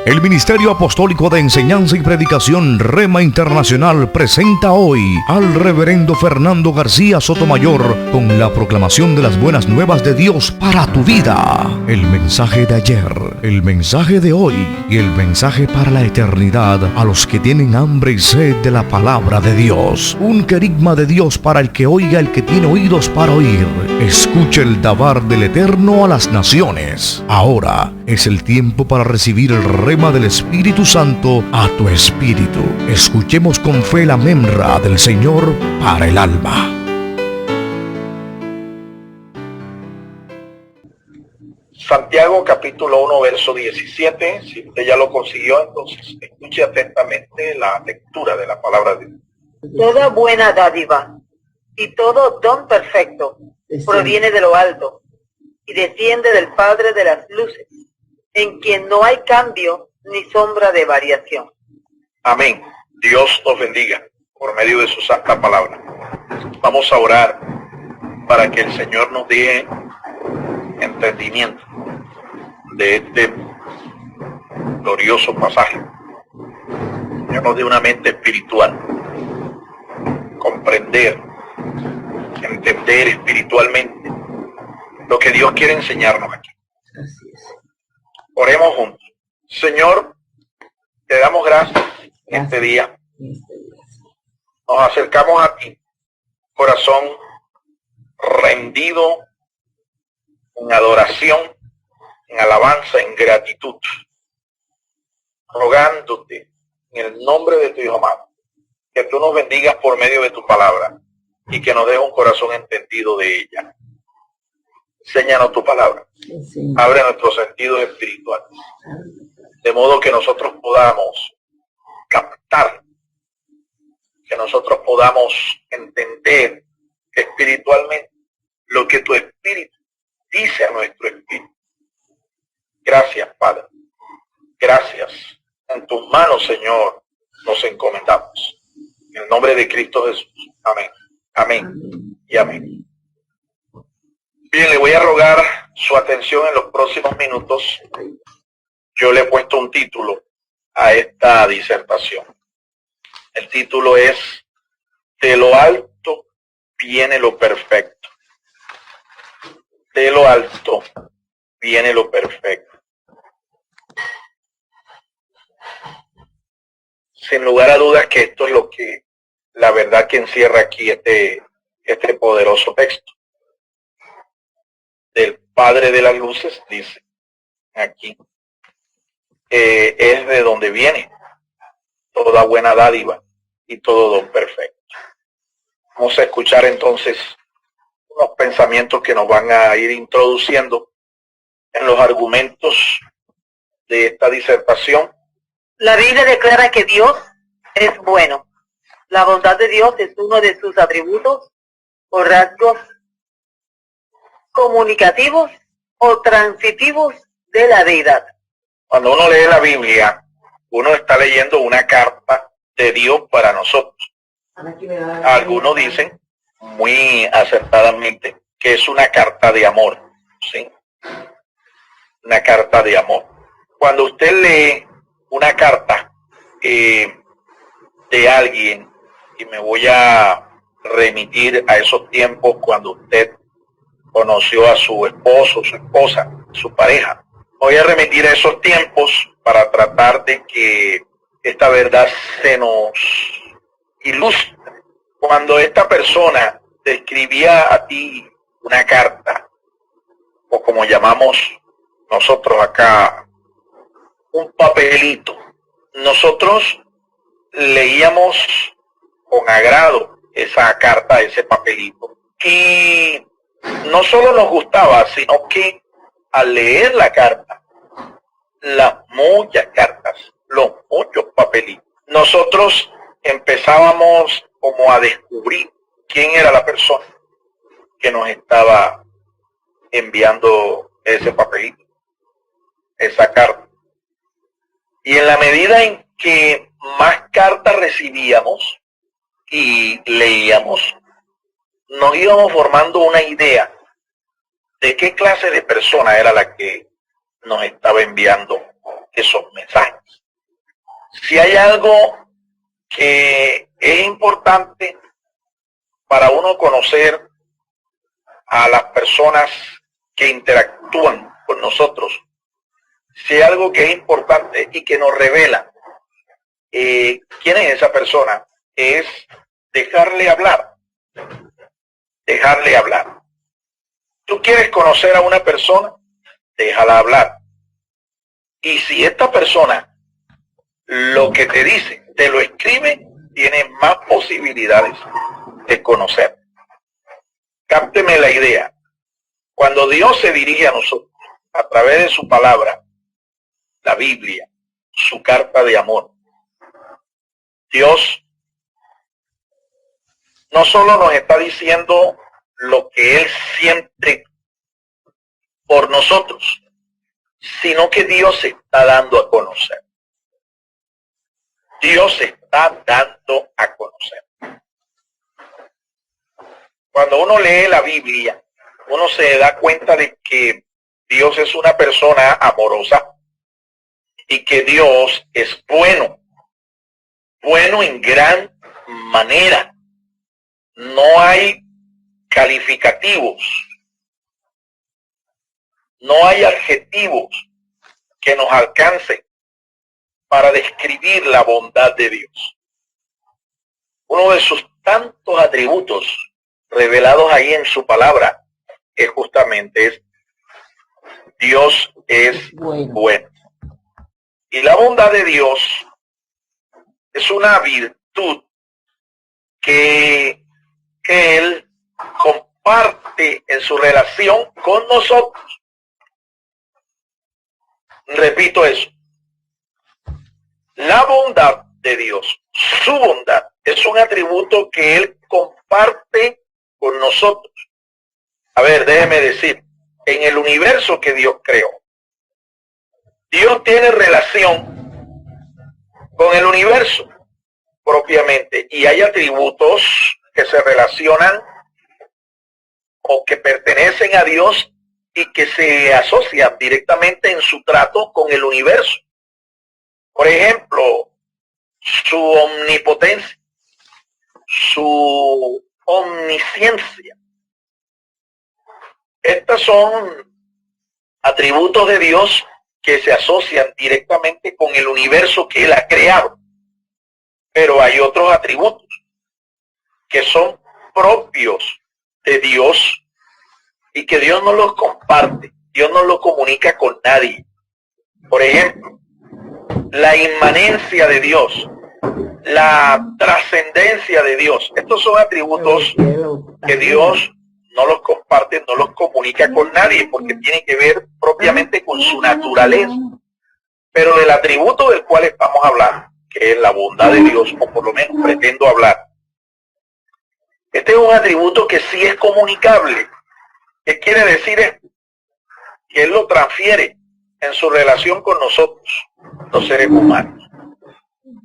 El Ministerio Apostólico de Enseñanza y Predicación Rema Internacional presenta hoy al Reverendo Fernando García Sotomayor con la proclamación de las buenas nuevas de Dios para tu vida. El mensaje de ayer, el mensaje de hoy y el mensaje para la eternidad a los que tienen hambre y sed de la palabra de Dios. Un querigma de Dios para el que oiga, el que tiene oídos para oír. Escucha el dabar del Eterno a las naciones. Ahora es el tiempo para recibir el rema del Espíritu Santo a tu espíritu. Escuchemos con fe la memra del Señor para el alma. Santiago capítulo 1 verso 17. Si usted ya lo consiguió, entonces escuche atentamente la lectura de la palabra de Dios. Toda buena dádiva y todo don perfecto proviene de lo alto y desciende del Padre de las luces, en quien no hay cambio ni sombra de variación. Amén. Dios os bendiga por medio de su santa palabra. Vamos a orar para que el Señor nos dé entendimiento de este glorioso pasaje. Señor nos dé una mente espiritual, comprender, entender espiritualmente lo que Dios quiere enseñarnos aquí. Así es. Oremos juntos. Señor, te damos gracias en este día. Nos acercamos a ti, corazón rendido en adoración, en alabanza, en gratitud, rogándote en el nombre de tu Hijo amado, que tú nos bendigas por medio de tu palabra y que nos des un corazón entendido de ella. Enséñanos tu palabra. Abre nuestros sentidos espirituales, de modo que nosotros podamos captar, que nosotros podamos entender espiritualmente lo que tu espíritu dice a nuestro espíritu. Gracias, Padre. Gracias. En tus manos, Señor, nos encomendamos. En el nombre de Cristo Jesús. Amén. Amén. Y amén. Bien, le voy a rogar su atención en los próximos minutos. Yo le he puesto un título a esta disertación. El título es: de lo alto viene lo perfecto. De lo alto viene lo perfecto. Sin lugar a dudas que esto es lo que, la verdad que encierra aquí este poderoso texto. Del Padre de las luces, dice aquí, es de donde viene toda buena dádiva y todo don perfecto. Vamos a escuchar entonces unos pensamientos que nos van a ir introduciendo en los argumentos de esta disertación. La Biblia declara que Dios es bueno. La bondad de Dios es uno de sus atributos o rasgos comunicativos o transitivos de la deidad. Cuando uno lee la Biblia, uno está leyendo una carta de Dios para nosotros. Algunos dicen muy acertadamente que es una carta de amor, ¿sí? Una carta de amor. Cuando usted lee una carta de alguien, y me voy a remitir a esos tiempos cuando usted conoció a su esposo, su esposa, su pareja. Voy a remitir a esos tiempos para tratar de que esta verdad se nos ilustre. Cuando esta persona te escribía a ti una carta, o como llamamos nosotros acá, un papelito, nosotros leíamos con agrado esa carta, ese papelito, y no solo nos gustaba, sino que al leer la carta, las muchas cartas, los muchos papelitos, nosotros empezábamos como a descubrir quién era la persona que nos estaba enviando ese papelito, esa carta. Y en la medida en que más cartas recibíamos y leíamos, nos íbamos formando una idea de qué clase de persona era la que nos estaba enviando esos mensajes. Si hay algo que es importante para uno conocer a las personas que interactúan con nosotros, si hay algo que es importante y que nos revela quién es esa persona, es dejarle hablar. Dejarle hablar. Tú quieres conocer a una persona, déjala hablar. Y si esta persona lo que te dice, te lo escribe, tiene más posibilidades de conocer. Cápteme la idea. Cuando Dios se dirige a nosotros a través de su palabra, la Biblia, su carta de amor, Dios no solo nos está diciendo lo que Él siente por nosotros, sino que Dios se está dando a conocer. Dios se está dando a conocer. Cuando uno lee la Biblia, uno se da cuenta de que Dios es una persona amorosa y que Dios es bueno. Bueno en gran manera. No hay calificativos, no hay adjetivos que nos alcancen para describir la bondad de Dios. Uno de sus tantos atributos revelados ahí en su palabra es justamente Dios es bueno. Y la bondad de Dios es una virtud que Él comparte en su relación con nosotros. Repito eso. La bondad de Dios, su bondad, es un atributo que Él comparte con nosotros. A ver, déjeme decir, en el universo que Dios creó, Dios tiene relación con el universo propiamente, y hay atributos que se relacionan o que pertenecen a Dios y que se asocian directamente en su trato con el universo. Por ejemplo, su omnipotencia, su omnisciencia. Estos son atributos de Dios que se asocian directamente con el universo que Él ha creado. Pero hay otros atributos que son propios de Dios y que Dios no los comparte, Dios no los comunica con nadie. Por ejemplo, la inmanencia de Dios, la trascendencia de Dios. Estos son atributos que Dios no los comparte, no los comunica con nadie, porque tiene que ver propiamente con su naturaleza. Pero del atributo del cual estamos hablando, que es la bondad de Dios, o por lo menos pretendo hablar, este es un atributo que sí es comunicable. ¿Qué quiere decir esto? Que Él lo transfiere en su relación con nosotros, los seres humanos.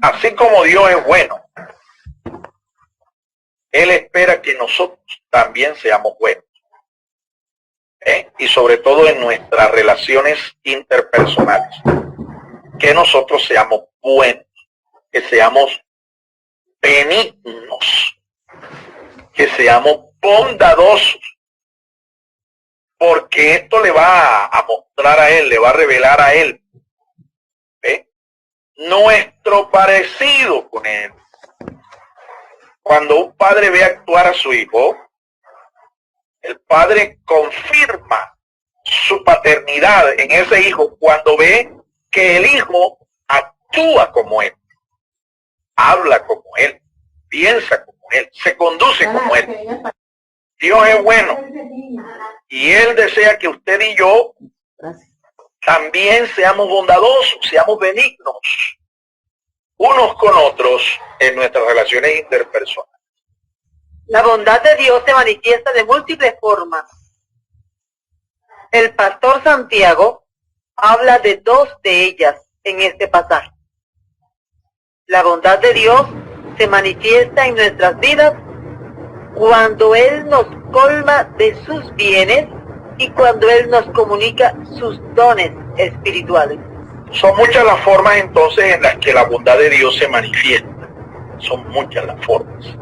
Así como Dios es bueno, Él espera que nosotros también seamos buenos. Y sobre todo en nuestras relaciones interpersonales. Que nosotros seamos buenos, que seamos benignos, que seamos bondadosos. Porque esto le va a mostrar a Él, le va a revelar a Él nuestro parecido con Él. Cuando un padre ve actuar a su hijo, el padre confirma su paternidad en ese hijo cuando ve que el hijo actúa como Él, habla como Él, piensa como Él, se conduce como Él. Dios es bueno y Él desea que usted y yo también seamos bondadosos, seamos benignos unos con otros en nuestras relaciones interpersonales. La bondad de Dios se manifiesta de múltiples formas. El pastor Santiago habla de dos de ellas en este pasaje. La bondad de Dios se manifiesta en nuestras vidas cuando Él nos colma de sus bienes y cuando Él nos comunica sus dones espirituales. Son muchas las formas entonces en las que la bondad de Dios se manifiesta. Son muchas las formas.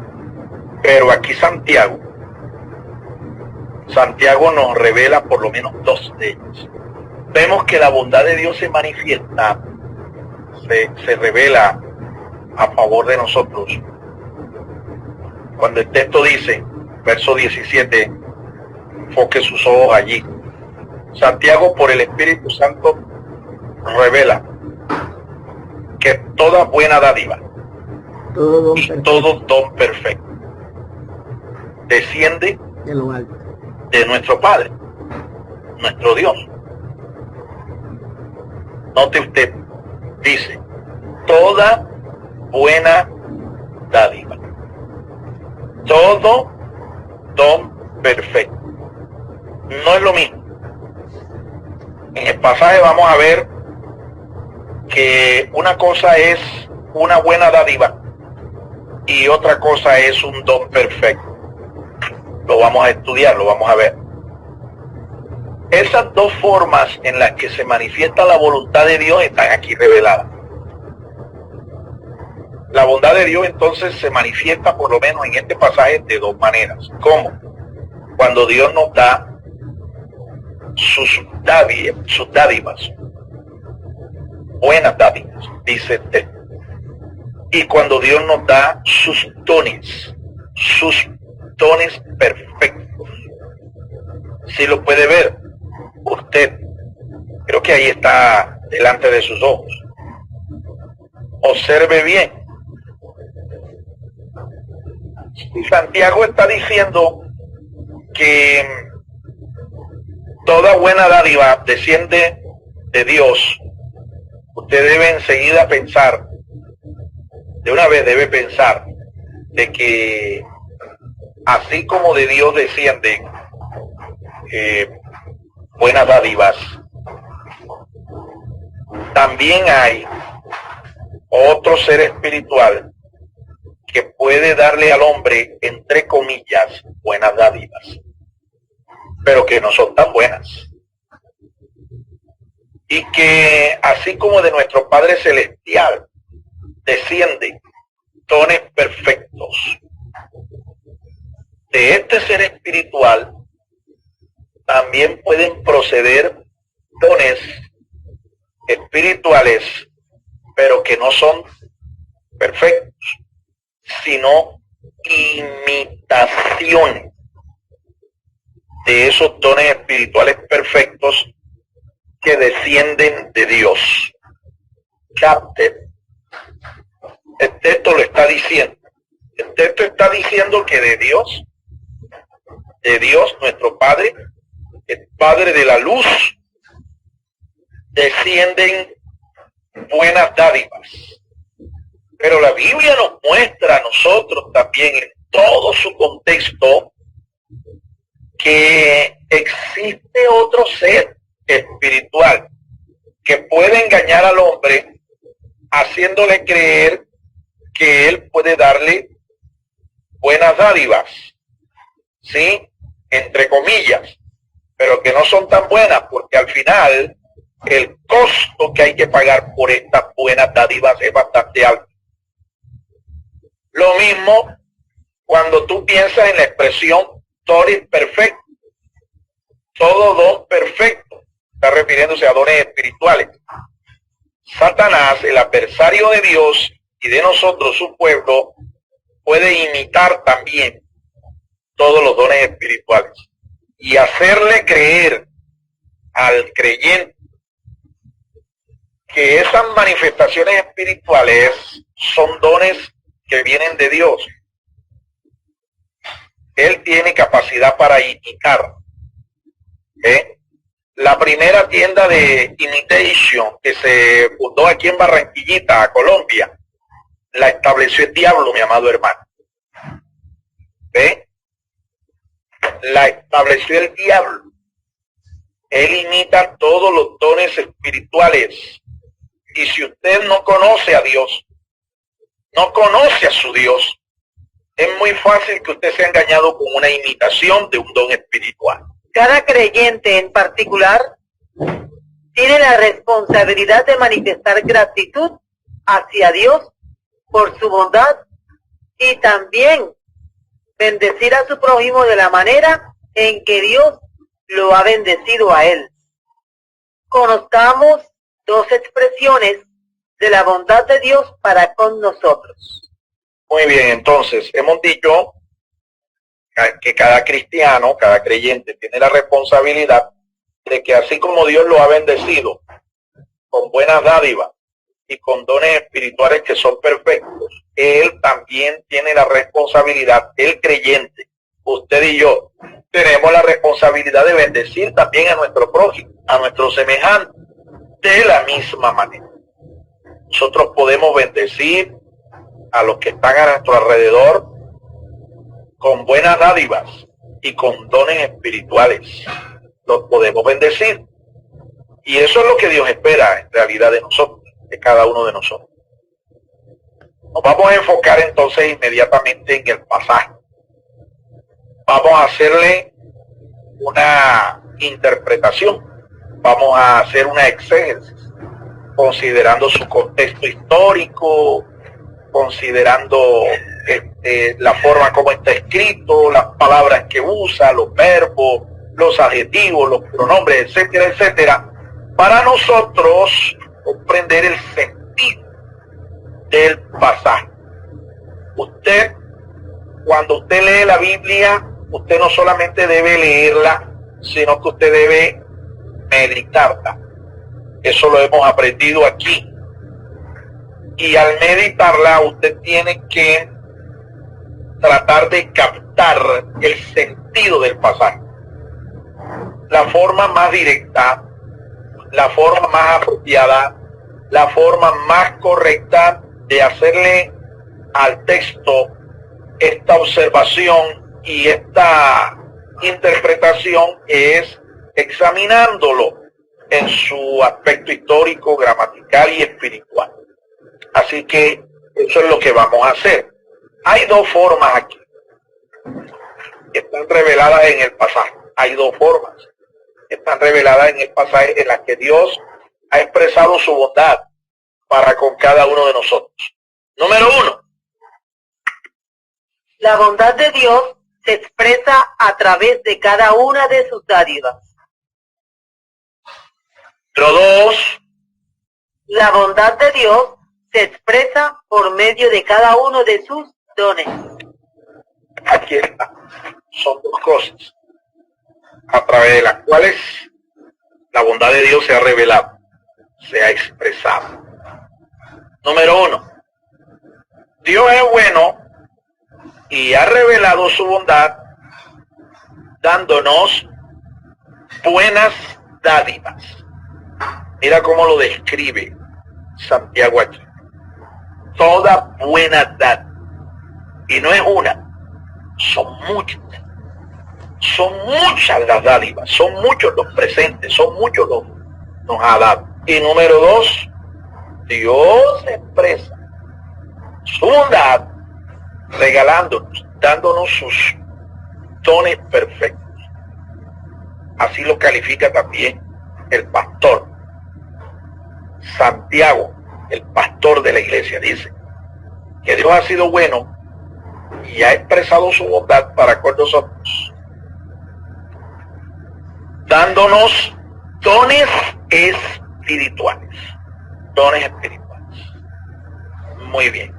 Pero aquí Santiago nos revela por lo menos dos de ellas. Vemos que la bondad de Dios se manifiesta, se revela a favor de nosotros. Cuando el texto dice, verso 17, enfoque sus ojos allí. Santiago, por el Espíritu Santo, revela que toda buena dádiva y todo don perfecto desciende de lo alto, de nuestro Padre, nuestro Dios. Note usted, dice, toda buena dádiva, todo don perfecto. No es lo mismo. En el pasaje vamos a ver que una cosa es una buena dádiva y otra cosa es un don perfecto. Lo vamos a estudiar, lo vamos a ver. Esas dos formas en las que se manifiesta la voluntad de Dios están aquí reveladas. La bondad de Dios entonces se manifiesta por lo menos en este pasaje de dos maneras. ¿Cómo? Cuando Dios nos da sus dádivas, buenas dádivas, dice el texto. Y cuando Dios nos da sus dones perfectos. Si lo puede ver usted, creo que ahí está delante de sus ojos. Observe bien. Santiago está diciendo que toda buena dádiva desciende de Dios. Usted debe enseguida pensar, de una vez debe pensar, de que así como de Dios descienden buenas dádivas, también hay otro ser espiritual que puede darle al hombre, entre comillas, buenas dádivas, pero que no son tan buenas. Y que así como de nuestro Padre Celestial descienden dones perfectos, de este ser espiritual también pueden proceder dones espirituales, pero que no son perfectos, sino imitaciones de esos dones espirituales perfectos que descienden de Dios. Capten. El texto lo está diciendo. El texto está diciendo que de Dios, nuestro Padre, el Padre de la luz, descienden buenas dádivas. Pero la Biblia nos muestra a nosotros también en todo su contexto que existe otro ser espiritual que puede engañar al hombre haciéndole creer que él puede darle buenas dádivas, ¿sí? Entre comillas, pero que no son tan buenas, porque al final el costo que hay que pagar por estas buenas dádivas es bastante alto. Lo mismo cuando tú piensas en la expresión dones perfectos, todo don perfecto, está refiriéndose a dones espirituales. Satanás, el adversario de Dios y de nosotros, su pueblo, puede imitar también todos los dones espirituales y hacerle creer al creyente que esas manifestaciones espirituales son dones que vienen de Dios. Él tiene capacidad para imitar. La primera tienda de imitation que se fundó aquí en Barranquillita, Colombia, la estableció el diablo, mi amado hermano. La estableció el diablo. Él imita todos los dones espirituales. Y si usted no conoce a Dios, no conoce a su Dios, es muy fácil que usted sea engañado con una imitación de un don espiritual. Cada creyente en particular tiene la responsabilidad de manifestar gratitud hacia Dios por su bondad y también bendecir a su prójimo de la manera en que Dios lo ha bendecido a él. Conozcamos dos expresiones de la bondad de Dios para con nosotros. Muy bien, entonces hemos dicho que cada cristiano, cada creyente tiene la responsabilidad de que así como Dios lo ha bendecido con buenas dádivas y con dones espirituales que son perfectos, Él también tiene la responsabilidad, el creyente, usted y yo, tenemos la responsabilidad de bendecir también a nuestro prójimo, a nuestro semejante, de la misma manera. Nosotros podemos bendecir a los que están a nuestro alrededor con buenas dádivas y con dones espirituales. Los podemos bendecir. Y eso es lo que Dios espera en realidad de nosotros, de cada uno de nosotros. Nos vamos a enfocar entonces inmediatamente en el pasaje. Vamos a hacerle una interpretación. Vamos a hacer una exégesis, considerando su contexto histórico, considerando la forma como está escrito, las palabras que usa, los verbos, los adjetivos, los pronombres, etcétera, etcétera, para nosotros comprender el sentido del pasaje. Usted, cuando usted lee la Biblia, usted no solamente debe leerla, sino que usted debe meditarla. Eso lo hemos aprendido aquí. Y al meditarla, usted tiene que tratar de captar el sentido del pasaje. La forma más directa, la forma más apropiada, la forma más correcta de hacerle al texto esta observación y esta interpretación es examinándolo en su aspecto histórico, gramatical y espiritual. Así que eso es lo que vamos a hacer. Hay dos formas aquí que están reveladas en el pasaje. Hay dos formas que están reveladas en el pasaje en las que Dios ha expresado su bondad para con cada uno de nosotros. Número uno. La bondad de Dios se expresa a través de cada una de sus dádivas. Número dos. La bondad de Dios se expresa por medio de cada uno de sus dones. Aquí está. Son dos cosas a través de las cuales la bondad de Dios se ha revelado, se ha expresado. Número uno. Dios es bueno y ha revelado su bondad dándonos buenas dádivas. Mira cómo lo describe Santiago aquí. Toda buena dádiva. Y no es una, son muchas. Son muchas las dádivas, son muchos los presentes, son muchos los nos ha dado. Y número dos, Dios expresa su bondad regalándonos, dándonos sus dones perfectos. Así lo califica también el pastor Santiago, el pastor de la iglesia. Dice que Dios ha sido bueno y ha expresado su bondad para con nosotros, dándonos dones espirituales. Dones espirituales. Muy bien.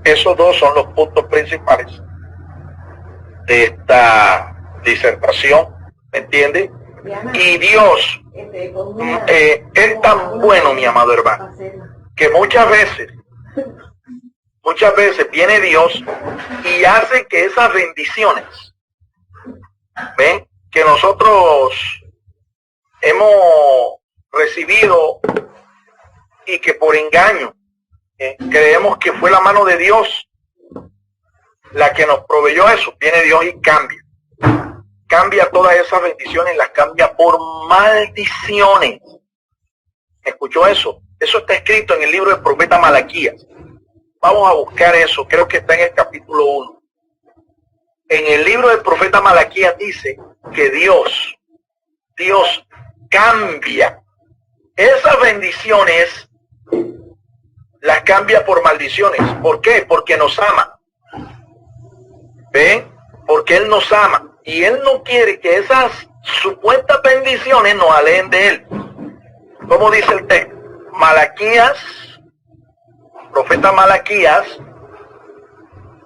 Esos dos son los puntos principales de esta disertación, ¿me entiende? Y Dios es tan bueno, mi amado hermano, que muchas veces viene Dios y hace que esas bendiciones, ¿ven?, que nosotros hemos recibido y que por engaño creemos que fue la mano de Dios la que nos proveyó eso. Viene Dios y cambia todas esas bendiciones, las cambia por maldiciones. ¿Escuchó eso? Eso está escrito en el libro del profeta Malaquías. Vamos a buscar eso, creo que está en el capítulo 1. En el libro del profeta Malaquías dice que Dios cambia esas bendiciones las cambia por maldiciones. ¿Por qué? Porque nos ama. ¿Ven? Porque Él nos ama. Y Él no quiere que esas supuestas bendiciones nos alejen de Él. ¿Cómo dice el texto? Malaquías, profeta Malaquías,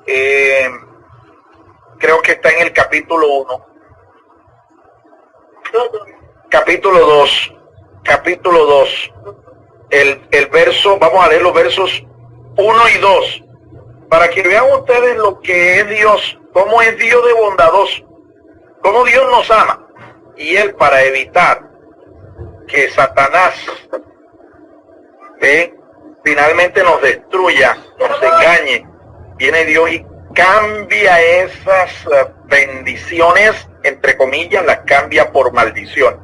creo que está en el capítulo 1. Capítulo 2. El verso, vamos a leer los versos 1 y 2, para que vean ustedes lo que es Dios, cómo es Dios de bondadoso, cómo Dios nos ama. Y Él, para evitar que Satanás finalmente nos destruya, nos engañe, viene Dios y cambia esas bendiciones, entre comillas, las cambia por maldición,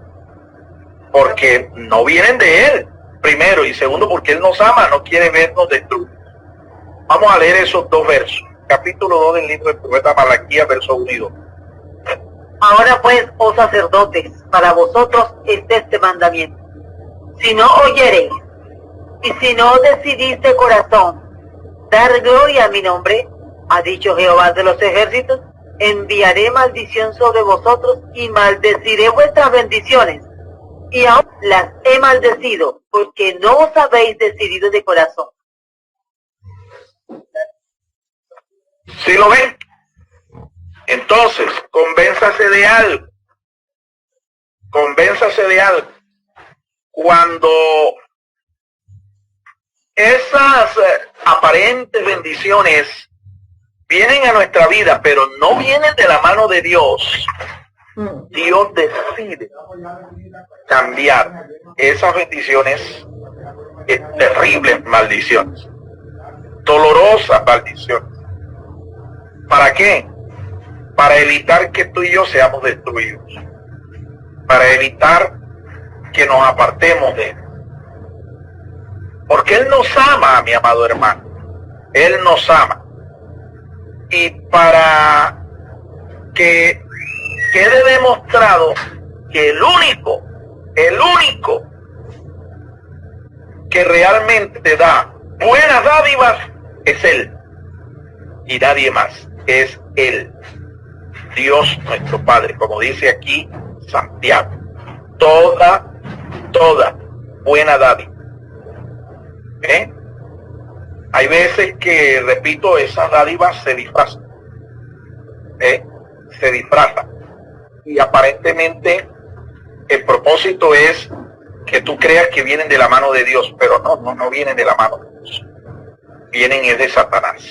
porque no vienen de Él, primero, y segundo, porque Él nos ama, no quiere vernos destruir. Vamos a leer esos dos versos. Capítulo 2 del libro del profeta Malaquías, verso 1 y 2. Ahora pues, oh sacerdotes, para vosotros es este mandamiento. Si no oyereis, y si no decidís de corazón dar gloria a mi nombre, ha dicho Jehová de los ejércitos, enviaré maldición sobre vosotros y maldeciré vuestras bendiciones. Y aún las he maldecido, porque no os habéis decidido de corazón. ¿Sí lo ven? Entonces, convénzase de algo. Convénzase de algo. Cuando esas aparentes bendiciones vienen a nuestra vida, pero no vienen de la mano de Dios, Dios decide cambiar esas bendiciones en terribles maldiciones, dolorosas maldiciones. ¿Para qué? Para evitar que tú y yo seamos destruidos, para evitar que nos apartemos de Él. Porque Él nos ama, mi amado hermano. Él nos ama. Y para que quede demostrado que el único que realmente da buenas dádivas es Él. Y nadie más. Es Él. Dios nuestro Padre. Como dice aquí Santiago. Toda buena dádiva. Hay veces que, repito, esas dádivas se disfrazan. Se disfrazan. Y aparentemente el propósito es que tú creas que vienen de la mano de Dios, pero no vienen de la mano de Dios. Vienen es de Satanás.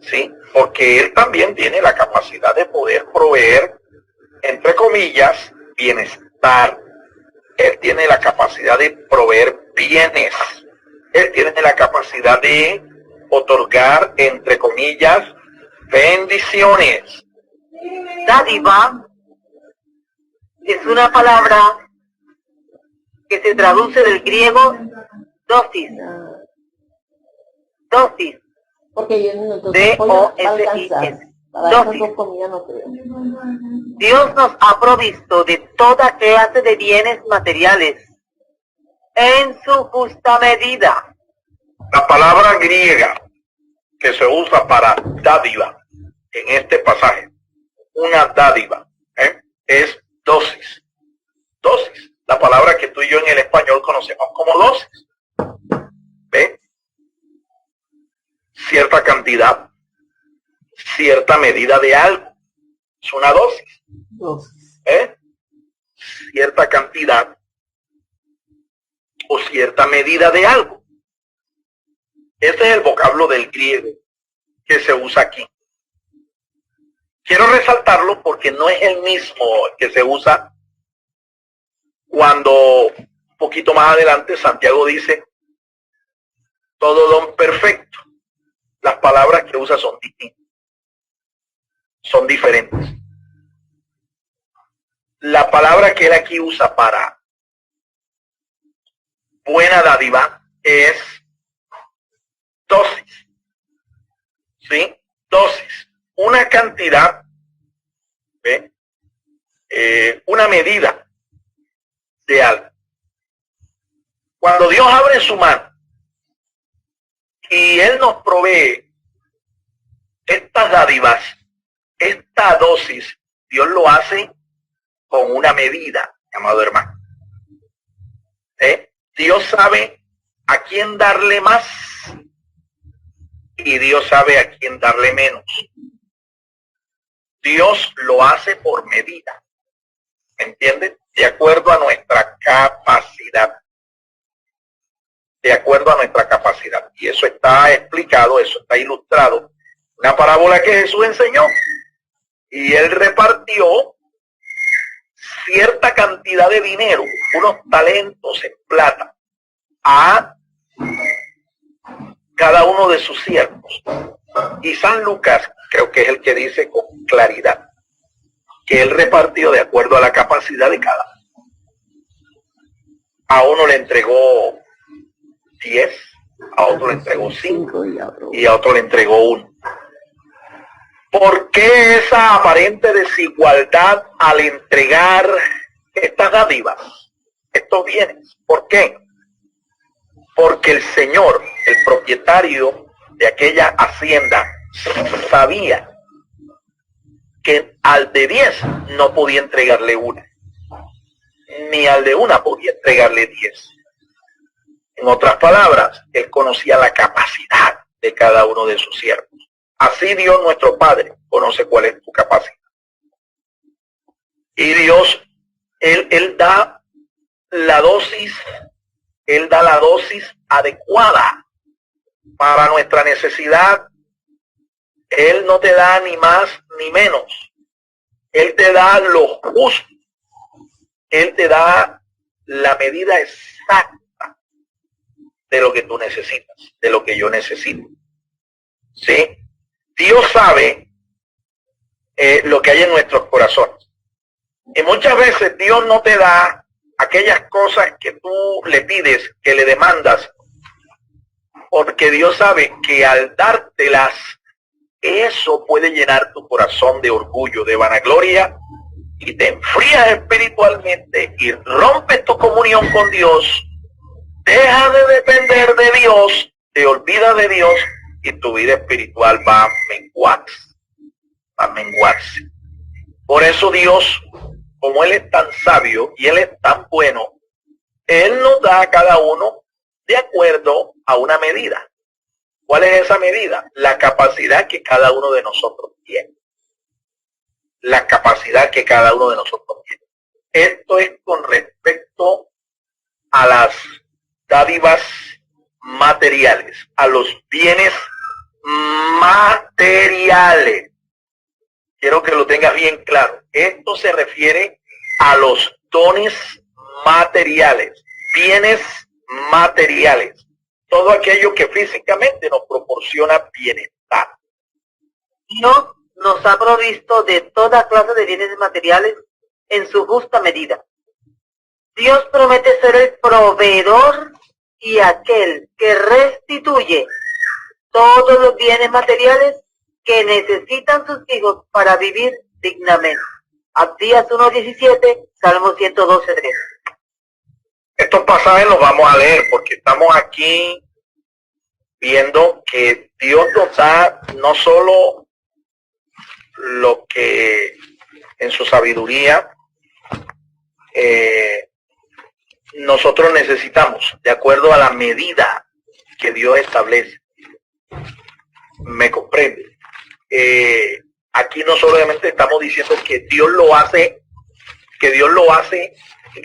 ¿Sí? Porque Él también tiene la capacidad de poder proveer, entre comillas, bienestar. Él tiene la capacidad de proveer bienes. Él tiene la capacidad de otorgar, entre comillas, bendiciones. Dádiva es una palabra que se traduce del griego dosis. Dosis. Porque yo no D-O-S-I-S. Dosis. Dios nos ha provisto de toda clase de bienes materiales en su justa medida. La palabra griega que se usa para dádiva en este pasaje, una dádiva, es dosis. Dosis. La palabra que tú y yo en el español conocemos como dosis. ¿Ve? Cierta cantidad, cierta medida de algo. Es una dosis. Cierta cantidad o cierta medida de algo. Este es el vocablo del griego que se usa aquí. Quiero resaltarlo porque no es el mismo que se usa cuando un poquito más adelante Santiago dice todo don perfecto. Las palabras que usa son distintas, son diferentes. La palabra que él aquí usa para buena dádiva es dosis. ¿Sí? Dosis. Una cantidad, una medida de algo. Cuando Dios abre su mano y Él nos provee estas dádivas, esta dosis, Dios lo hace con una medida, amado hermano. Dios sabe a quién darle más y Dios sabe a quién darle menos. Dios lo hace por medida, ¿entienden? De acuerdo a nuestra capacidad. De acuerdo a nuestra capacidad. Y eso está explicado, eso está ilustrado. Una parábola que Jesús enseñó. Y Él repartió cierta cantidad de dinero, unos talentos en plata, a cada uno de sus siervos. Y San Lucas creo que es el que dice con claridad que Él repartió de acuerdo a la capacidad de cada uno. A uno le entregó 10, a otro le entregó 5 y a otro le entregó 1. ¿Por qué esa aparente desigualdad al entregar estas dádivas, estos bienes? ¿Por qué? Porque el Señor, el propietario de aquella hacienda, sabía que al de 10 no podía entregarle 1, ni al de 1 podía entregarle 10. En otras palabras, Él conocía la capacidad de cada uno de sus siervos. Así Dios nuestro Padre conoce cuál es tu capacidad. Y Dios, Él da la dosis, Él da la dosis adecuada para nuestra necesidad. Él no te da ni más ni menos. Él te da lo justo. Él te da la medida exacta de lo que tú necesitas, de lo que yo necesito. ¿Sí? Dios sabe lo que hay en nuestros corazones. Y muchas veces Dios no te da aquellas cosas que tú le pides, que le demandas, porque Dios sabe que al dártelas, eso puede llenar tu corazón de orgullo, de vanagloria, y te enfrías espiritualmente y rompes tu comunión con Dios. Deja de depender de Dios, te olvidas de Dios y tu vida espiritual va a menguarse. Por eso Dios, como Él es tan sabio y Él es tan bueno, Él nos da a cada uno de acuerdo a una medida. ¿Cuál es esa medida? La capacidad que cada uno de nosotros tiene. La capacidad que cada uno de nosotros tiene. Esto es con respecto a las dádivas materiales, a los bienes materiales. Quiero que lo tengas bien claro. Esto se refiere a los dones materiales, bienes materiales. Todo aquello que físicamente nos proporciona bienestar. Dios nos ha provisto de toda clase de bienes materiales en su justa medida. Dios promete ser el proveedor y aquel que restituye todos los bienes materiales que necesitan sus hijos para vivir dignamente. Abdías 1:17, Salmo 112:3. Estos pasajes los vamos a leer porque estamos aquí viendo que Dios nos da no solo lo que en su sabiduría nosotros necesitamos, de acuerdo a la medida que Dios establece. ¿Me comprende? Aquí no solamente estamos diciendo que Dios lo hace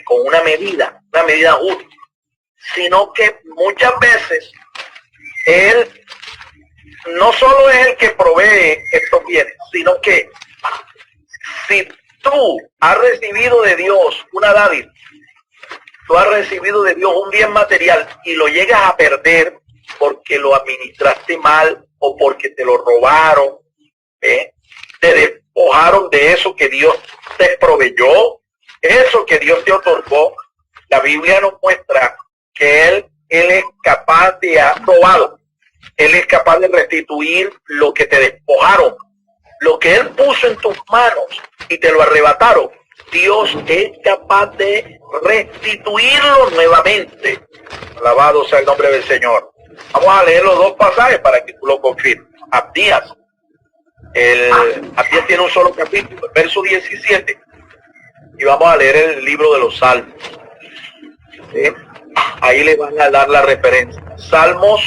con una medida justa, sino que muchas veces Él no solo es el que provee estos bienes, sino que si tú has recibido de Dios una dádiva, tú has recibido de Dios un bien material y lo llegas a perder porque lo administraste mal o porque te lo robaron, te despojaron de eso que Dios te proveyó, eso que Dios te otorgó. La Biblia nos muestra que Él es capaz de aprobado. Él es capaz de restituir lo que te despojaron, lo que Él puso en tus manos y te lo arrebataron. Dios es capaz de restituirlo nuevamente. Alabado sea el nombre del Señor. Vamos a leer los dos pasajes para que tú lo confirmes. Abdías. Abdías tiene un solo capítulo, el verso 17. Y vamos a leer el libro de los Salmos. ¿Sí? Ahí le van a dar la referencia. Salmos,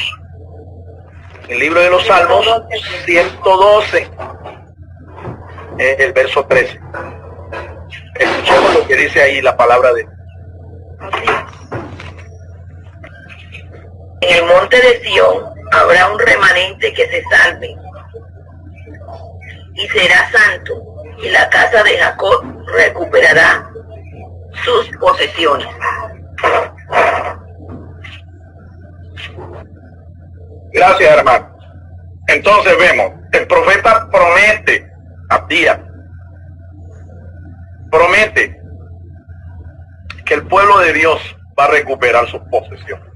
el libro de los Salmos, 112. El verso 13. Escuchemos lo que dice ahí la palabra de Dios. En el monte de Sión habrá un remanente que se salve, y será santo, y la casa de Jacob recuperará sus posesiones. Gracias, hermano. Entonces vemos, el profeta promete, Abdías, promete que el pueblo de Dios va a recuperar sus posesiones.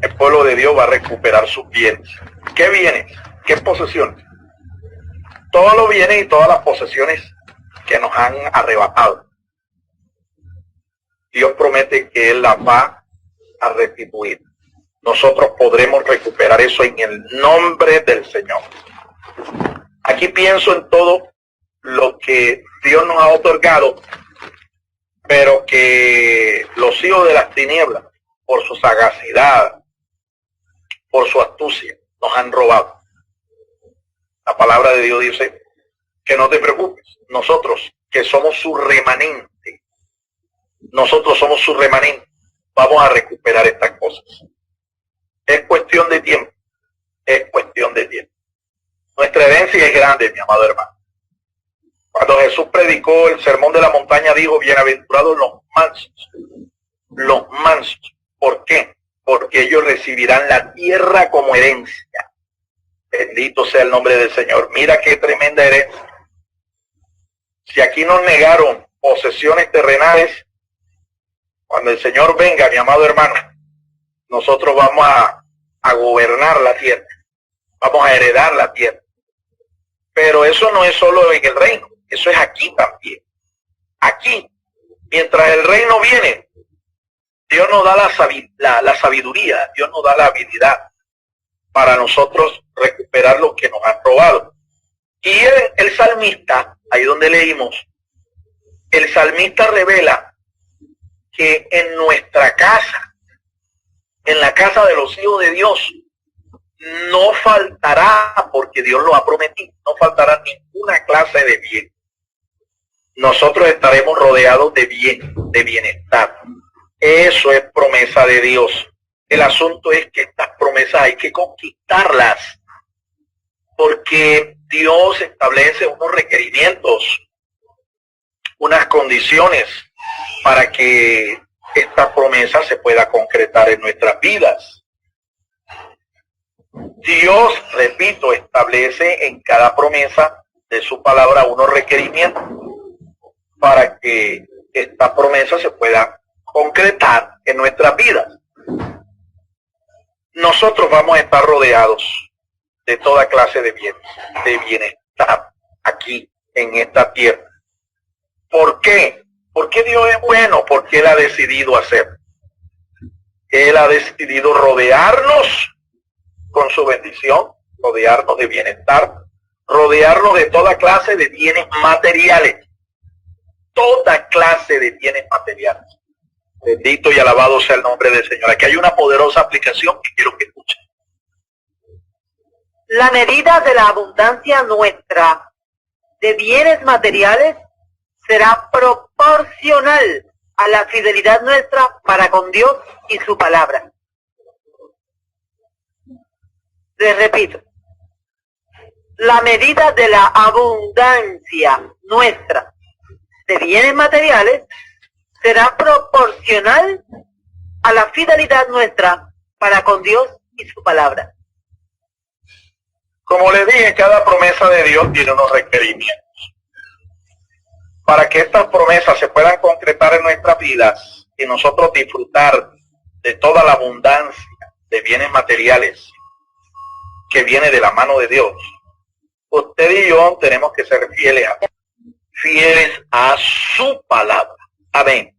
El pueblo de Dios va a recuperar sus bienes. ¿Qué bienes? ¿Qué posesiones? Todos los bienes y todas las posesiones que nos han arrebatado. Dios promete que Él las va a restituir. Nosotros podremos recuperar eso en el nombre del Señor. Aquí pienso en todo lo que Dios nos ha otorgado, pero que los hijos de las tinieblas, por su sagacidad, por su astucia, nos han robado. La palabra de Dios dice que no te preocupes. Nosotros, que somos su remanente, vamos a recuperar estas cosas. Es cuestión de tiempo. Es cuestión de tiempo. Nuestra herencia es grande, mi amado hermano. Cuando Jesús predicó el sermón de la montaña, dijo, bienaventurados los mansos. Los mansos. ¿Por qué? Porque ellos recibirán la tierra como herencia. Bendito sea el nombre del Señor. Mira qué tremenda herencia. Si aquí nos negaron posesiones terrenales, cuando el Señor venga, mi amado hermano, nosotros vamos a gobernar la tierra. Vamos a heredar la tierra. Pero eso no es solo en el reino, eso es aquí también. Aquí, mientras el reino viene, Dios nos da la sabiduría, Dios nos da la habilidad para nosotros recuperar lo que nos han robado. Y el salmista, ahí donde leímos, el salmista revela que en nuestra casa, en la casa de los hijos de Dios, no faltará, porque Dios lo ha prometido, no faltará ninguna clase de bien. Nosotros estaremos rodeados de bien, de bienestar. Eso es promesa de Dios. El asunto es que estas promesas hay que conquistarlas, porque Dios establece unos requerimientos, unas condiciones para que esta promesa se pueda concretar en nuestras vidas. Dios, repito, establece en cada promesa de su palabra unos requerimientos para que esta promesa se pueda concretar en nuestras vidas. Nosotros vamos a estar rodeados de toda clase de bienes, de bienestar aquí en esta tierra. ¿Por qué? Porque Dios es bueno, porque Él ha decidido hacer. Él ha decidido rodearnos con su bendición, rodearnos de bienestar, rodearnos de toda clase de bienes materiales. Toda clase de bienes materiales. Bendito y alabado sea el nombre del Señor. Aquí hay una poderosa aplicación que quiero que escuchen. La medida de la abundancia nuestra de bienes materiales será proporcional a la fidelidad nuestra para con Dios y su palabra. Les repito, la medida de la abundancia nuestra de bienes materiales será proporcional a la fidelidad nuestra para con Dios y su palabra. Como les dije, cada promesa de Dios tiene unos requerimientos. Para que estas promesas se puedan concretar en nuestras vidas y nosotros disfrutar de toda la abundancia de bienes materiales que viene de la mano de Dios, usted y yo tenemos que ser fieles a Dios. fieles a su palabra. Amén.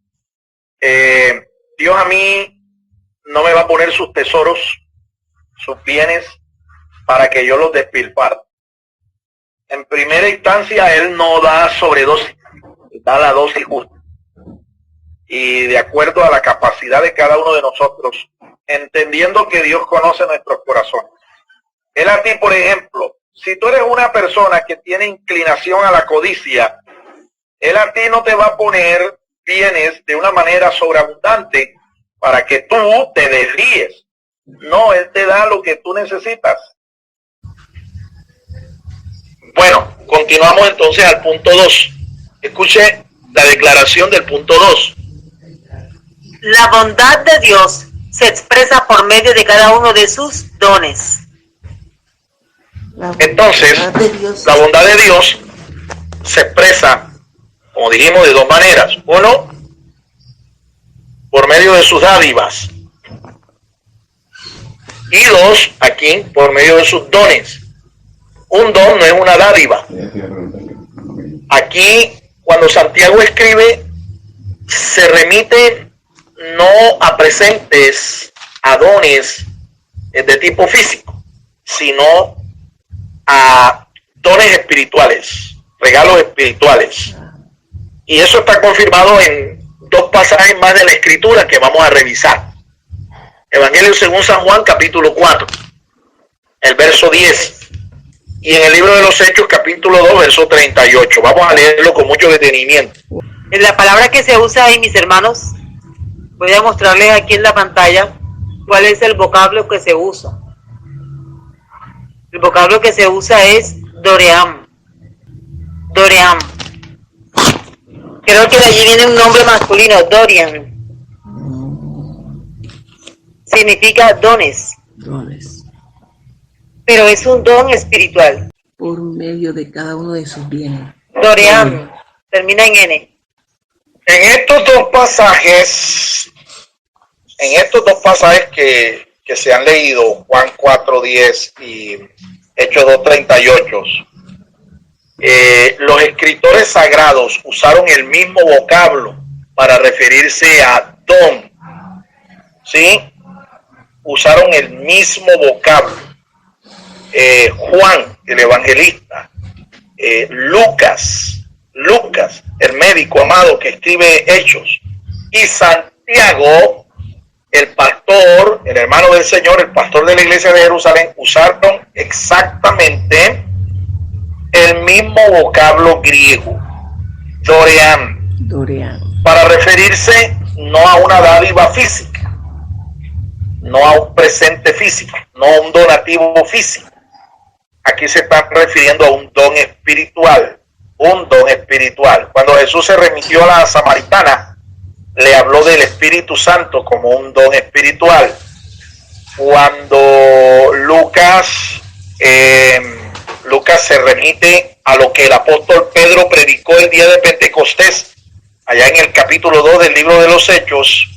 Dios a mí no me va a poner sus tesoros, sus bienes, para que yo los despilfarre. En primera instancia, Él no da sobredosis, da la dosis justa. Y de acuerdo a la capacidad de cada uno de nosotros, entendiendo que Dios conoce nuestros corazones. Él a ti, por ejemplo, si tú eres una persona que tiene inclinación a la codicia, Él a ti no te va a poner bienes de una manera sobreabundante para que tú te desvíes. No, Él te da lo que tú necesitas. Bueno, continuamos entonces al punto 2. Escuche la declaración del punto 2. La bondad de Dios se expresa por medio de cada uno de sus dones. Entonces, la bondad de Dios se expresa, como dijimos, de dos maneras. Uno, por medio de sus dádivas. Y dos, aquí, por medio de sus dones. Un don no es una dádiva. Aquí, cuando Santiago escribe, se remite no a presentes, a dones de tipo físico, sino a dones espirituales, regalos espirituales. Y eso está confirmado en dos pasajes más de la Escritura que vamos a revisar. Evangelio según San Juan, capítulo 4, el verso 10. Y en el libro de los Hechos, capítulo 2, verso 38. Vamos a leerlo con mucho detenimiento. En la palabra que se usa ahí, mis hermanos, voy a mostrarles aquí en la pantalla cuál es el vocablo que se usa. El vocablo que se usa es Doream. Doream. Creo que de allí viene un nombre masculino, Dorian. Significa dones. Dones. Pero es un don espiritual. Por medio de cada uno de sus bienes. Doream. Termina en N. En estos dos pasajes que se han leído, Juan 4:10 y Hechos 2:38, los escritores sagrados usaron el mismo vocablo para referirse a don. ¿Sí? Usaron el mismo vocablo. Juan, el evangelista, Lucas, el médico amado que escribe Hechos, y Santiago, el pastor, el hermano del Señor, el pastor de la iglesia de Jerusalén, usaron exactamente el mismo vocablo griego, Doream, para referirse no a una dádiva física, no a un presente físico, no a un donativo físico. Aquí se están refiriendo a un don espiritual, Cuando Jesús se remitió a la samaritana, le habló del Espíritu Santo como un don espiritual. Cuando Lucas se remite a lo que el apóstol Pedro predicó el día de Pentecostés, allá en el capítulo 2 del libro de los Hechos,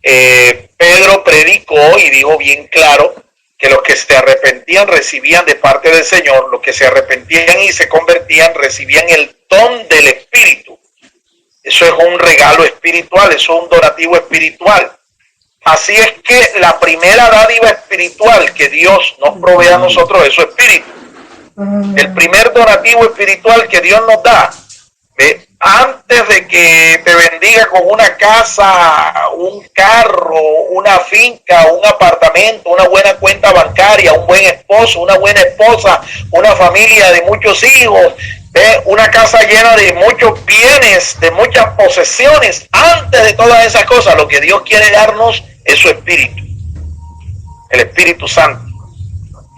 Pedro predicó y dijo bien claro que los que se arrepentían recibían de parte del Señor, los que se arrepentían y se convertían recibían el don del Espíritu. Eso es un regalo espiritual, eso es un donativo espiritual. Así es que la primera dádiva espiritual que Dios nos provee a nosotros es su Espíritu. El primer donativo espiritual que Dios nos da, antes de que te bendiga con una casa, un carro, una finca, un apartamento, una buena cuenta bancaria, un buen esposo, una buena esposa, una familia de muchos hijos, una casa llena de muchos bienes, de muchas posesiones, antes de todas esas cosas, lo que Dios quiere darnos es su Espíritu, el Espíritu Santo.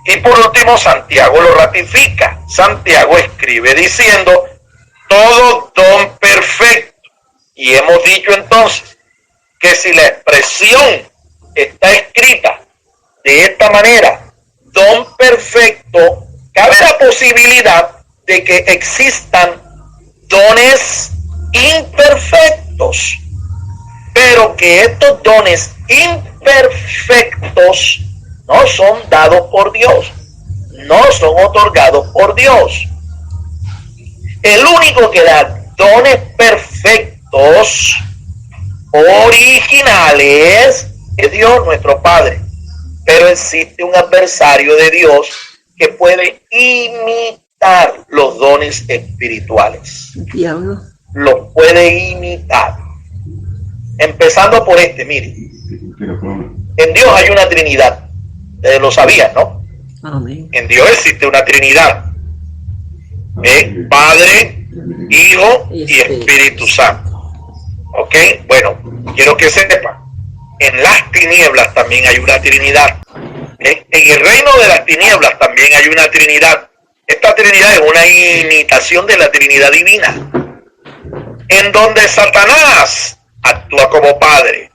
Y por último, Santiago lo ratifica. Santiago escribe diciendo: todo don perfecto. Y hemos dicho entonces que si la expresión está escrita de esta manera, don perfecto, cabe la posibilidad de que existan dones imperfectos, pero que estos dones imperfectos no son dados por Dios, no son otorgados por Dios. El único que da dones perfectos, originales, es Dios, nuestro Padre. Pero existe un adversario de Dios que puede imitar los dones espirituales. Diablo. Los puede imitar. Empezando por mire. En Dios hay una Trinidad. Ustedes lo sabían, ¿no? Amén. En Dios existe una Trinidad. Padre, Hijo y Espíritu Santo. ¿Ok? Bueno, quiero que sepan. En las tinieblas también hay una Trinidad. En el reino de las tinieblas también hay una Trinidad. Esta Trinidad es una imitación de la Trinidad divina. En donde Satanás actúa como padre.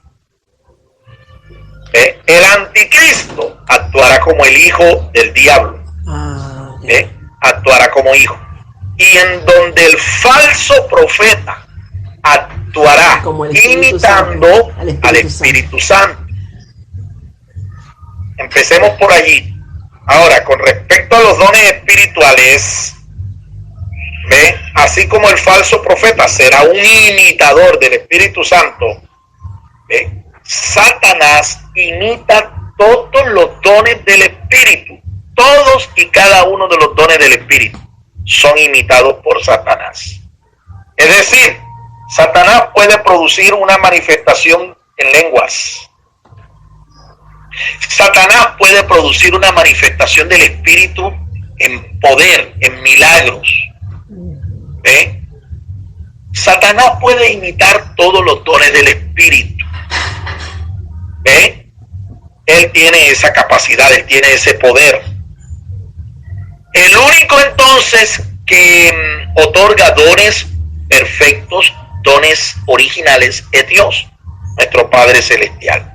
El anticristo actuará como el hijo del diablo. Actuará como hijo. Y en donde el falso profeta actuará imitando al Espíritu Santo. Empecemos por allí. Ahora, con respecto a los dones espirituales, así como el falso profeta será un imitador del Espíritu Santo, Satanás imita todos los dones del Espíritu. Todos y cada uno de los dones del Espíritu son imitados por Satanás. Es decir, Satanás puede producir una manifestación en lenguas. Satanás puede producir una manifestación del Espíritu en poder, en milagros. Satanás puede imitar todos los dones del Espíritu. Él tiene esa capacidad, él tiene ese poder. El único entonces que otorga dones perfectos, dones originales, es Dios, nuestro Padre Celestial.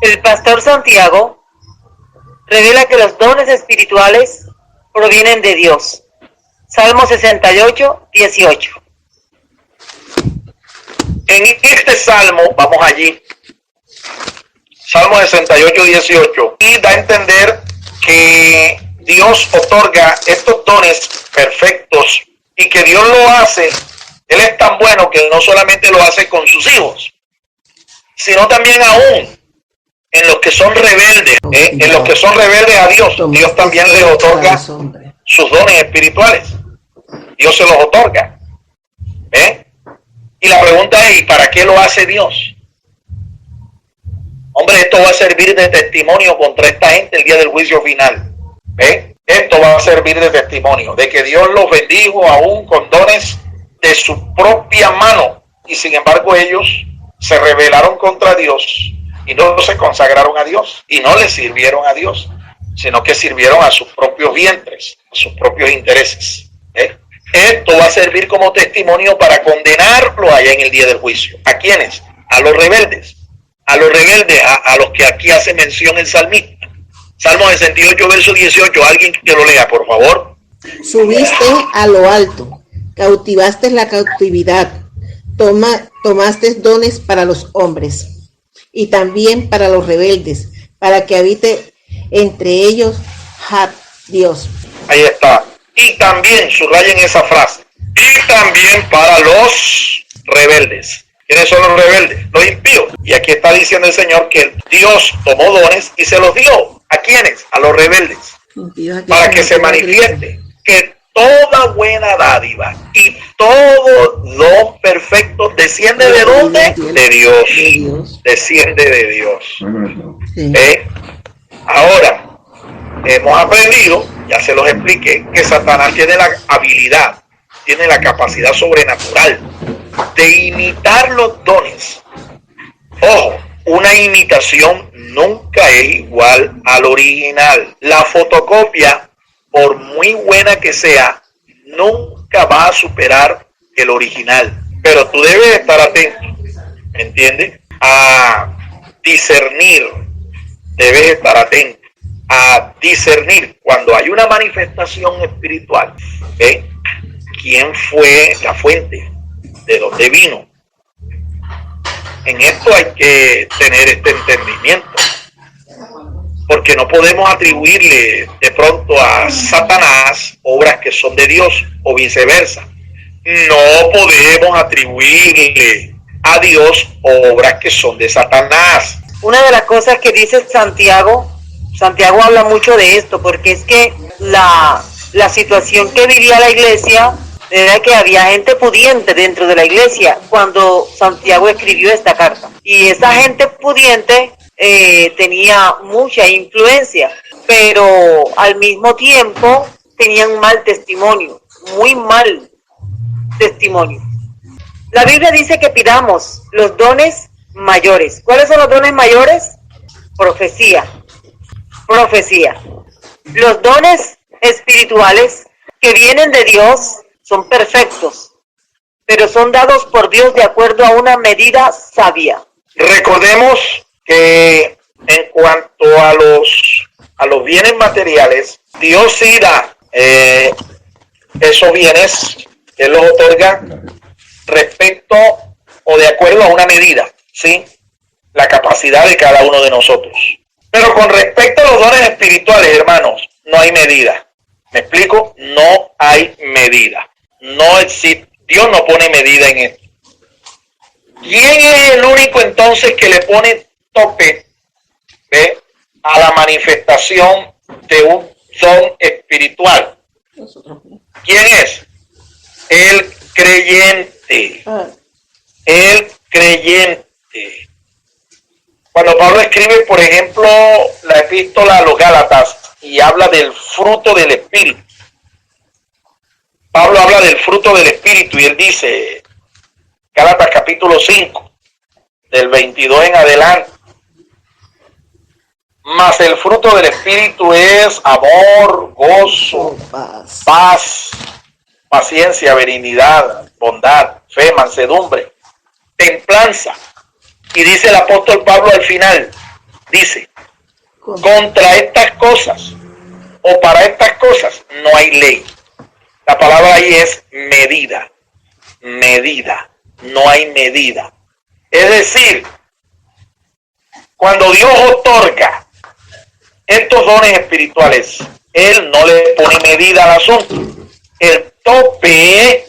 El pastor Santiago revela que los dones espirituales provienen de Dios. Salmo 68, 18. En este salmo, vamos allí, Salmo 68, 18, y da a entender que Dios otorga estos dones perfectos y que Dios lo hace. Él es tan bueno que no solamente lo hace con sus hijos, sino también aún en los que son rebeldes, en los que son rebeldes a Dios. Dios también les otorga sus dones espirituales. Dios se los otorga. Y la pregunta es, ¿y para qué lo hace Dios? Hombre, esto va a servir de testimonio contra esta gente el día del juicio final. Esto va a servir de testimonio de que Dios los bendijo aún con dones de su propia mano, y sin embargo ellos se rebelaron contra Dios y no se consagraron a Dios y no le sirvieron a Dios, sino que sirvieron a sus propios vientres, a sus propios intereses. Esto va a servir como testimonio para condenarlo allá en el día del juicio. ¿A quiénes? A los rebeldes. A los rebeldes, a los que aquí hace mención el salmista. Salmo 68, verso 18. Alguien que lo lea, por favor. Subiste a lo alto, cautivaste la cautividad, tomaste dones para los hombres y también para los rebeldes, para que habite entre ellos Dios. Ahí está. Y también, subrayen esa frase, y también para los rebeldes. ¿Quiénes son los rebeldes? Los impíos. Y aquí está diciendo el Señor que Dios tomó dones y se los dio. ¿A quiénes? A los rebeldes. Para que se manifieste que toda buena dádiva y todo don perfecto desciende ¿de dónde? De Dios. Desciende de Dios. Ahora, hemos aprendido, ya se los expliqué, que Satanás tiene la habilidad, tiene la capacidad sobrenatural de imitar los dones. Ojo, una imitación nunca es igual al original. La fotocopia, por muy buena que sea, nunca va a superar el original. Pero tú debes estar atento, ¿me entiendes? A discernir, debes estar atento a discernir cuando hay una manifestación espiritual, quién fue la fuente, de dónde vino. En esto hay que tener este entendimiento. porque no podemos atribuirle de pronto a Satanás obras que son de Dios o viceversa. No podemos atribuirle a Dios obras que son de Satanás. Una de las cosas que dice Santiago habla mucho de esto, porque es que la situación que vivía la iglesia era que había gente pudiente dentro de la iglesia cuando Santiago escribió esta carta. Y esa gente pudiente tenía mucha influencia, pero al mismo tiempo tenían mal testimonio, muy mal testimonio. La Biblia dice que pidamos los dones mayores. ¿Cuáles son los dones mayores? Profecía. Los dones espirituales que vienen de Dios son perfectos, pero son dados por Dios de acuerdo a una medida sabia. Recordemos que en cuanto a los bienes materiales, Dios sí da esos bienes, Él los otorga respecto o de acuerdo a una medida, ¿sí? La capacidad de cada uno de nosotros. Pero con respecto a los dones espirituales, hermanos, no hay medida. ¿Me explico? No hay medida. No existe. Dios no pone medida en esto. ¿Quién es el único entonces que le pone tope a la manifestación de un don espiritual? ¿Quién es? El creyente. El creyente. Cuando Pablo escribe, por ejemplo, la epístola a los Gálatas y habla del fruto del Espíritu. Pablo habla del fruto del Espíritu y él dice, Gálatas capítulo 5, del 22 en adelante, mas el fruto del Espíritu es amor, gozo, paz, paciencia, benignidad, bondad, fe, mansedumbre, templanza. Y dice el apóstol Pablo al final, dice, contra estas cosas o para estas cosas no hay ley. La palabra ahí es medida, no hay medida. Es decir, cuando Dios otorga estos dones espirituales, Él no le pone medida al asunto. El tope,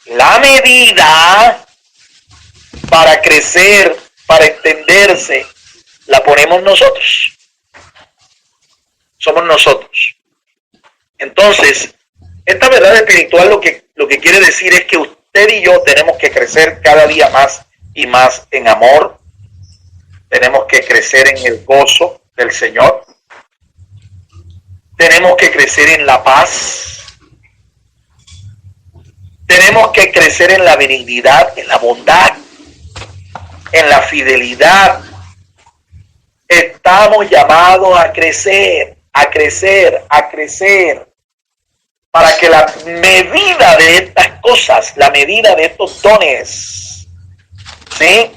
la medida para crecer, para extenderse, la ponemos nosotros. Somos nosotros. Entonces, esta verdad espiritual lo que quiere decir es que usted y yo tenemos que crecer cada día más y más en amor. Tenemos que crecer en el gozo del Señor. Tenemos que crecer en la paz. Tenemos que crecer en la benignidad, en la bondad, en la fidelidad. Estamos llamados a crecer, para que la medida de estas cosas, la medida de estos dones, ¿sí?,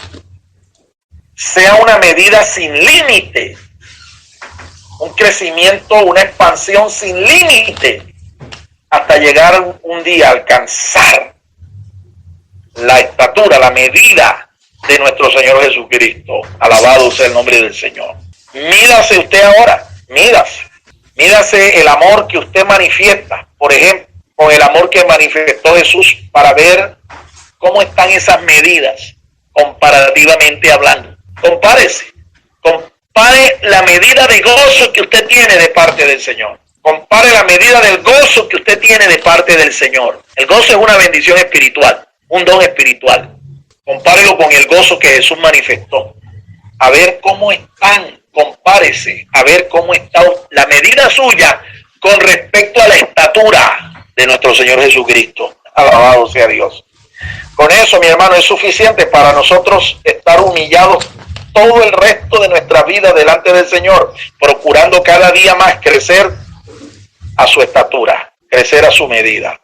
sea una medida sin límite, un crecimiento, una expansión sin límite, hasta llegar un día a alcanzar la estatura, la medida de nuestro Señor Jesucristo. Alabado sea el nombre del Señor. Mídase usted ahora, mídase el amor que usted manifiesta, por ejemplo, con el amor que manifestó Jesús, para ver cómo están esas medidas comparativamente hablando. Compare la medida de gozo que usted tiene de parte del Señor. Compare la medida del gozo que usted tiene de parte del Señor. El gozo es una bendición espiritual, un don espiritual. Compárelo con el gozo que Jesús manifestó. A ver cómo están, compárese, a ver cómo está la medida suya con respecto a la estatura de nuestro Señor Jesucristo. Alabado sea Dios. Con eso, mi hermano, es suficiente para nosotros estar humillados todo el resto de nuestra vida delante del Señor, procurando cada día más crecer a su estatura, crecer a su medida.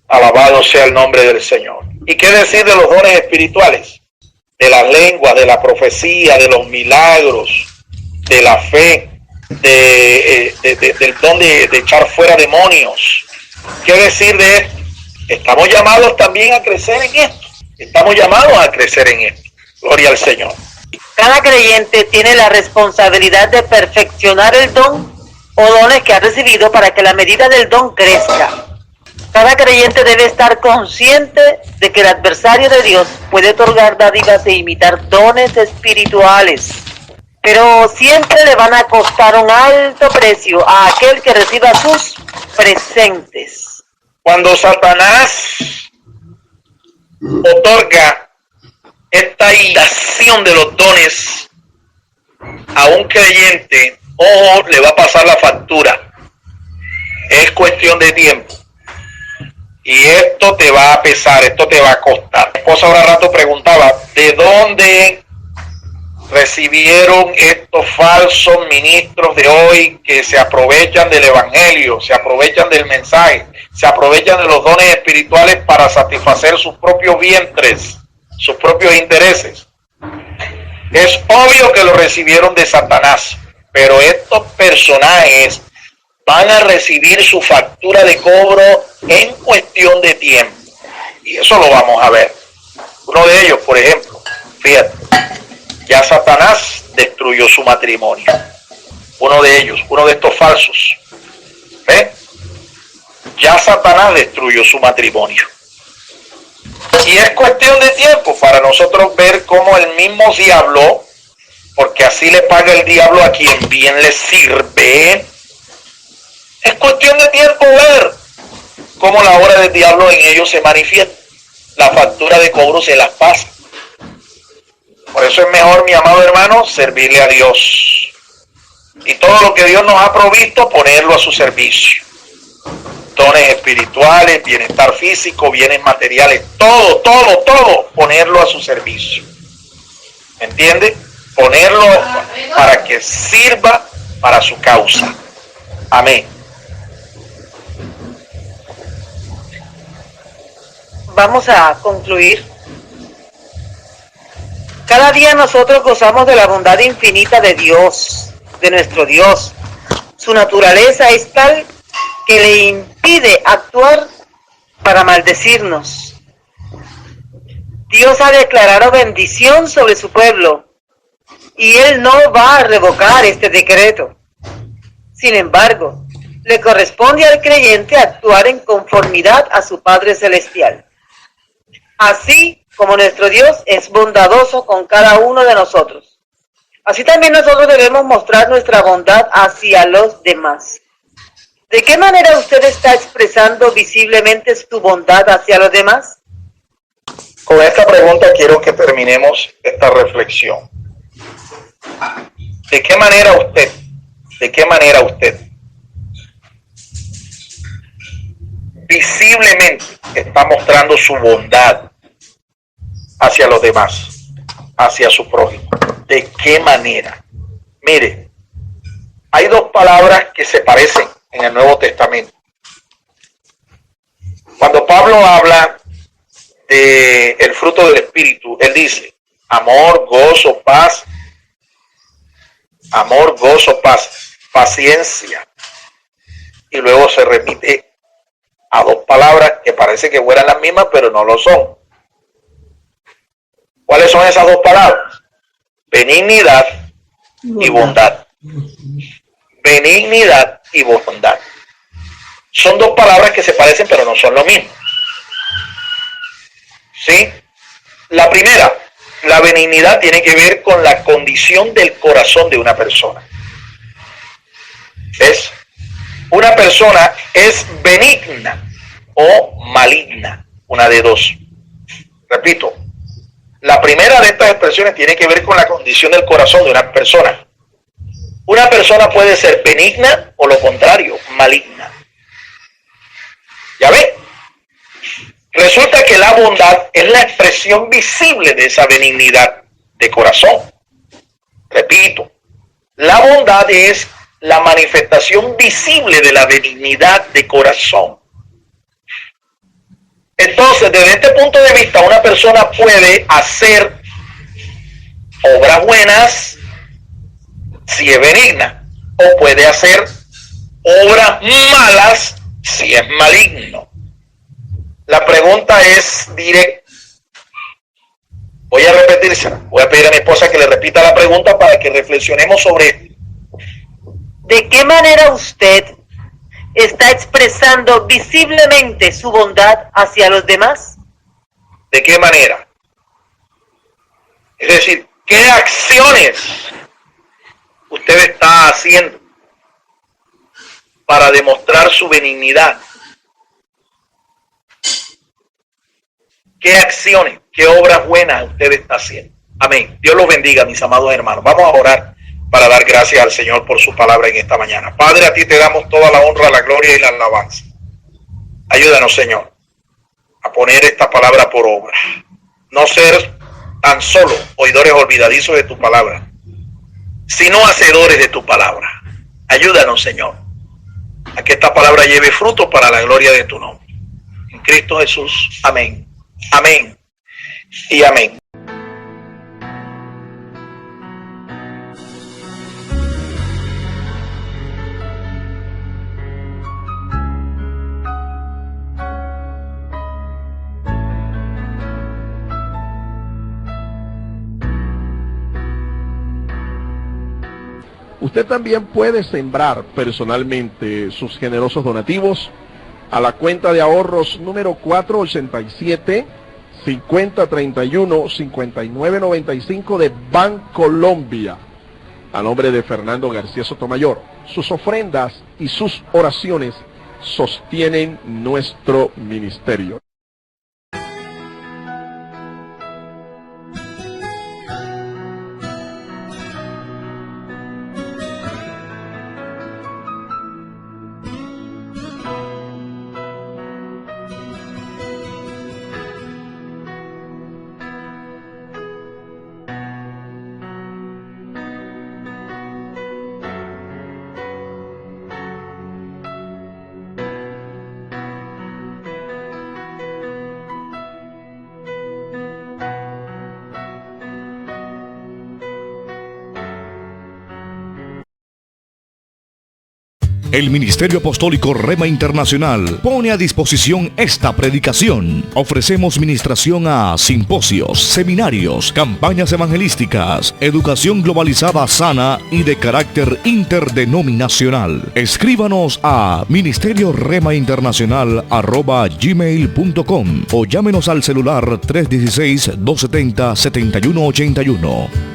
Alabado sea el nombre del Señor. ¿Y qué decir de los dones espirituales? De las lenguas, de la profecía, de los milagros, de la fe, del don de echar fuera demonios. ¿Qué decir de esto? Estamos llamados también a crecer en esto. Estamos llamados a crecer en esto. Gloria al Señor. Cada creyente tiene la responsabilidad de perfeccionar el don o dones que ha recibido para que la medida del don crezca. Cada creyente debe estar consciente de que el adversario de Dios puede otorgar dádivas e imitar dones espirituales, pero siempre le van a costar un alto precio a aquel que reciba sus presentes. Cuando Satanás otorga esta ilación de los dones a un creyente, ojo, le va a pasar la factura. Es cuestión de tiempo. Y esto te va a pesar, esto te va a costar. Mi esposa ahora rato preguntaba, ¿de dónde recibieron estos falsos ministros de hoy que se aprovechan del evangelio, se aprovechan del mensaje, se aprovechan de los dones espirituales para satisfacer sus propios vientres, sus propios intereses? Es obvio que lo recibieron de Satanás, pero estos personajes van a recibir su factura de cobro en cuestión de tiempo. Y eso lo vamos a ver. Uno de ellos, por ejemplo, fíjate, ya Satanás destruyó su matrimonio. Uno de ellos, uno de estos falsos. ¿Ve? Ya Satanás destruyó su matrimonio. Y es cuestión de tiempo para nosotros ver cómo el mismo diablo, porque así le paga el diablo a quien bien le sirve, es cuestión de tiempo ver cómo la obra del diablo en ellos se manifiesta. La factura de cobro se las pasa. Por eso es mejor, mi amado hermano, servirle a Dios. Y todo lo que Dios nos ha provisto, ponerlo a su servicio. Dones espirituales, bienestar físico, bienes materiales, todo, ponerlo a su servicio. ¿Me entiende? Ponerlo para que sirva para su causa. Amén. Vamos a concluir. Cada día nosotros gozamos de la bondad infinita de Dios, de nuestro Dios. Su naturaleza es tal que le impide actuar para maldecirnos. Dios ha declarado bendición sobre su pueblo y Él no va a revocar este decreto. Sin embargo, le corresponde al creyente actuar en conformidad a su Padre Celestial. Así como nuestro Dios es bondadoso con cada uno de nosotros, así también nosotros debemos mostrar nuestra bondad hacia los demás. ¿De qué manera usted está expresando visiblemente su bondad hacia los demás? Con esta pregunta quiero que terminemos esta reflexión. ¿De qué manera usted visiblemente está mostrando su bondad hacia los demás, hacia su prójimo? ¿De qué manera? Mire, hay dos palabras que se parecen en el Nuevo Testamento. Cuando Pablo habla del fruto del Espíritu, él dice amor, gozo, paz, paciencia. Y luego se remite a dos palabras que parece que fueran las mismas, pero no lo son. ¿Cuáles son esas dos palabras? Benignidad y bondad. Benignidad y bondad. Son dos palabras que se parecen, pero no son lo mismo. ¿Sí? La primera, la benignidad, tiene que ver con la condición del corazón de una persona. ¿Ves? Una persona es benigna o maligna, una de dos. Repito, la primera de estas expresiones tiene que ver con la condición del corazón de una persona. Una persona puede ser benigna o lo contrario, maligna. ¿Ya ve? Resulta que la bondad es la expresión visible de esa benignidad de corazón. Repito, la bondad es la manifestación visible de la benignidad de corazón. Entonces, desde este punto de vista, una persona puede hacer obras buenas si es benigna, o puede hacer obras malas si es maligno. La pregunta es directa. Voy a repetírsela. Voy a pedir a mi esposa que le repita la pregunta para que reflexionemos sobre esto. ¿De qué manera usted está expresando visiblemente su bondad hacia los demás? ¿De qué manera? Es decir, ¿qué acciones usted está haciendo para demostrar su benignidad? ¿Qué acciones, qué obras buenas usted está haciendo? Amén. Dios los bendiga, mis amados hermanos. Vamos a orar para dar gracias al Señor por su palabra en esta mañana. Padre, a ti te damos toda la honra, la gloria y la alabanza. Ayúdanos, Señor, a poner esta palabra por obra. No ser tan solo oidores olvidadizos de tu palabra, sino hacedores de tu palabra. Ayúdanos, Señor, a que esta palabra lleve fruto para la gloria de tu nombre. En Cristo Jesús. Amén. Amén y amén. Usted también puede sembrar personalmente sus generosos donativos a la cuenta de ahorros número 487-5031-5995 de Bancolombia, a nombre de Fernando García Sotomayor. Sus ofrendas y sus oraciones sostienen nuestro ministerio. El Ministerio Apostólico Rema Internacional pone a disposición esta predicación. Ofrecemos ministración a simposios, seminarios, campañas evangelísticas, educación globalizada sana y de carácter interdenominacional. Escríbanos a ministerioremainternacional@gmail.com o llámenos al celular 316-270-7181.